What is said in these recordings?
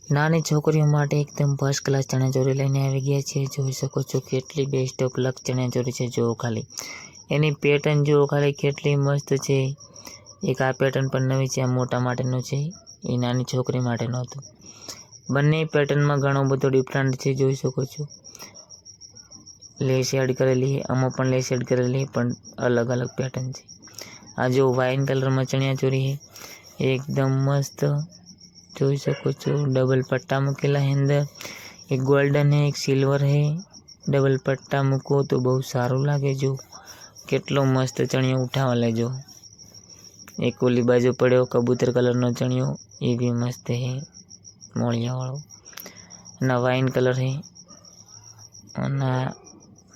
નાની છોકરીઓ માટે એકદમ ફર્સ્ટ ક્લાસ ચણિયાચોળી લઈને આવી ગયા છીએ। જોઈ શકો છો કેટલી બેસ્ટ ઓફ લક ચણિયાચોળી છે। જુઓ ખાલી એની પેટર્ન જુઓ ખાલી કેટલી મસ્ત છે। એક આ પેટર્ન પણ નવી છે, આ મોટા માટેનું છે, એ નાની છોકરી માટેનું હતું। બંને પેટર્નમાં ઘણો બધો ડિફરન્ટ છે। જોઈ શકો છો લેસ એડ કરેલી છે, આમાં પણ લેસ એડ કરેલી છે, પણ અલગ અલગ પેટર્ન છે। આ જો વાઇન કલરમાં ચણિયાચોળી છે, એકદમ મસ્ત। જોઈ શકો છો डबल पट्टा मूकेला है अंदर, एक गोल्डन है एक सिल्वर है। डबल पट्टा मूको तो बहुत सारू लागे। जो केटलो मस्त चणियो उठावा लेजो। एक ओली बाजू पड़ो कबूतर कलर नो चणियो, ये भी मस्त है मोड़िया वालों ना वाइन कलर है ना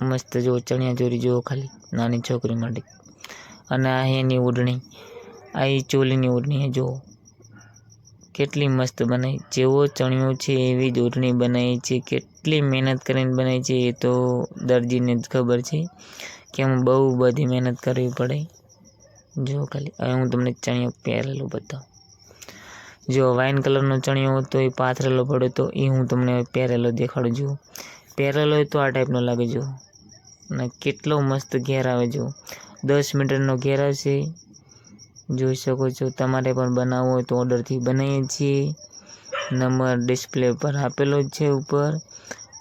मस्त। जो चणियाचोળી जो खाली नानी छोकरी माटे अने आ एनी ओढ़णी, आ चोलीनी ओढ़णी है। जो કેટલી મસ્ત બનાવી, જેવો ચણિયો છે એવી જ ઓઢણી બનાવી છે। કેટલી મહેનત કરીને બનાવી છે એ તો દરજીને જ ખબર છે કે આમ બહુ બધી મહેનત કરવી પડે। જો ખાલી હવે હું તમને ચણિયો પહેરેલો બતાવું। જો વાઇન કલરનો ચણિયો હતો એ પાથરેલો પડ્યો તો એ હું તમને પહેરેલો દેખાડું। જો પહેરેલો હોય તો આ ટાઈપનો લાગે। જો અને કેટલો મસ્ત ઘેર આવે। જો 10 મીટરનો ઘેર આવશે। જોઈ શકો છો તમારે પણ બનાવવો હોય તો ઓર્ડરથી બનાવીએ છીએ। નંબર ડિસ્પ્લે પર આપેલો જ છે ઉપર,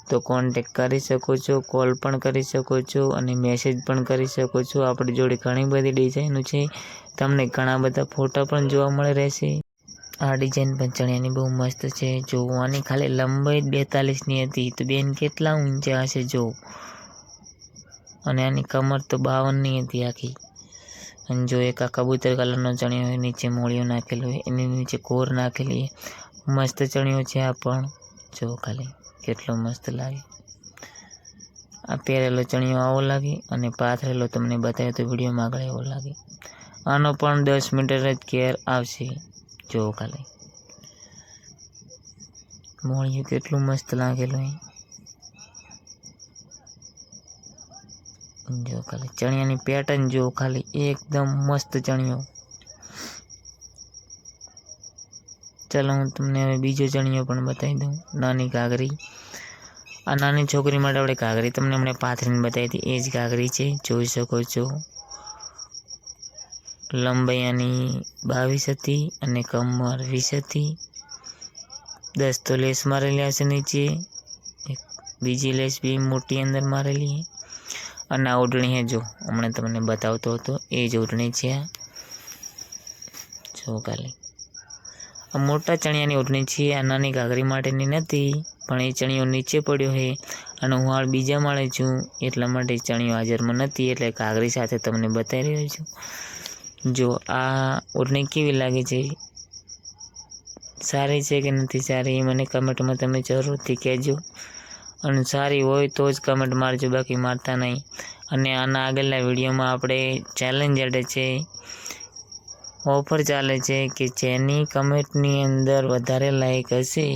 તો કોન્ટેક્ટ કરી શકો છો, કોલ પણ કરી શકો છો અને મેસેજ પણ કરી શકો છો। આપણી જોડે ઘણી બધી ડિઝાઇનો છે, તમને ઘણા બધા ફોટા પણ જોવા મળે રહેશે। આ ડિઝાઇન પણ ચણિયાની બહુ મસ્ત છે। જો આની ખાલી લંબાઈ 42ની હતી તો બેન કેટલા ઊંચા હશે જો, અને આની કમર તો 52ની હતી આખી। અને જો એક આ કબૂતર કલરનો ચણિયો હોય, નીચે મોળિયો નાખેલો હોય, એની નીચે કોર નાખેલી મસ્ત ચણિયો છે આ પણ। જો ખાલી કેટલો મસ્ત લાગે। આ પહેરેલો ચણિયો આવો લાગે અને પાથરેલો તમને બતાવ્યો તો વિડીયોમાં આગળ એવો લાગે। આનો પણ 10 મીટર જ ઘેર આવશે। જો ખાલી મોળિયું કેટલું મસ્ત લાગેલું હોય। जो खाली चणियानी पेटर्न जो खाली एकदम मस्त चणियो। चलो हूँ तमने बीजो चणियो पण बताई दूँ। नानी घाघरी, आ नानी छोकरी माटे आपणे घाघरी तमने हमणे पाथरीने बताई थी, ए ज घाघरी छे। जोई शको छो लंबाई आनी 22 हती अने कमर 20 हती। 10 तो लेस मारेली हशे नीचे, एक बीजी लेस भी मोटी अंदर मारेली है। અને આ ઓઢણી છે જો હમણાં તમને બતાવતો હતો એ જ ઓઢણી છે આ। જો ખાલી આ મોટા ચણિયાની ઓઢણી છે, આ નાની ઘાઘરી માટેની નથી, પણ એ ચણિયો નીચે પડ્યો છે અને હું હાલ બીજા માળે છું એટલા માટે ચણિયો હાજરમાં નથી, એટલે ઘાઘરી સાથે તમને બતાવી રહ્યો છું। જો આ ઓઢણી કેવી લાગે છે, સારી છે કે નથી સારી એ મને કમેન્ટમાં તમે જરૂરથી કહેજો। અને સારી હોય તો જ કમેન્ટ મારજો, બાકી મારતા નહીં। અને આના આગળના વિડીયોમાં આપણે ચેલેન્જ એડે છે, ઓફર ચાલે છે કે જેની કમેન્ટની અંદર વધારે લાઈક હશે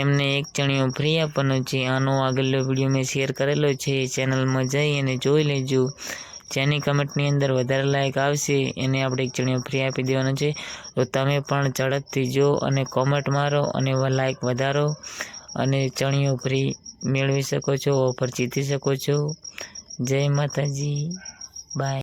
એમને એક ચણિયો ફ્રી આપવાનો છે। આનો આગળનો વિડીયો મેં શેર કરેલો છે, ચેનલમાં જઈ અને જોઈ લેજો। જેની કમેન્ટની અંદર વધારે લાઈક આવશે એને આપણે એક ચણિયો ફ્રી આપી દેવાનો છે। તો તમે પણ ઝડપથી જો અને કોમેન્ટ મારો અને લાઈક વધારો અને ચણિયો ફ્રી મેળવી શકો છો, ઓફર જીતી શકો છો। जय माताजी, बाय।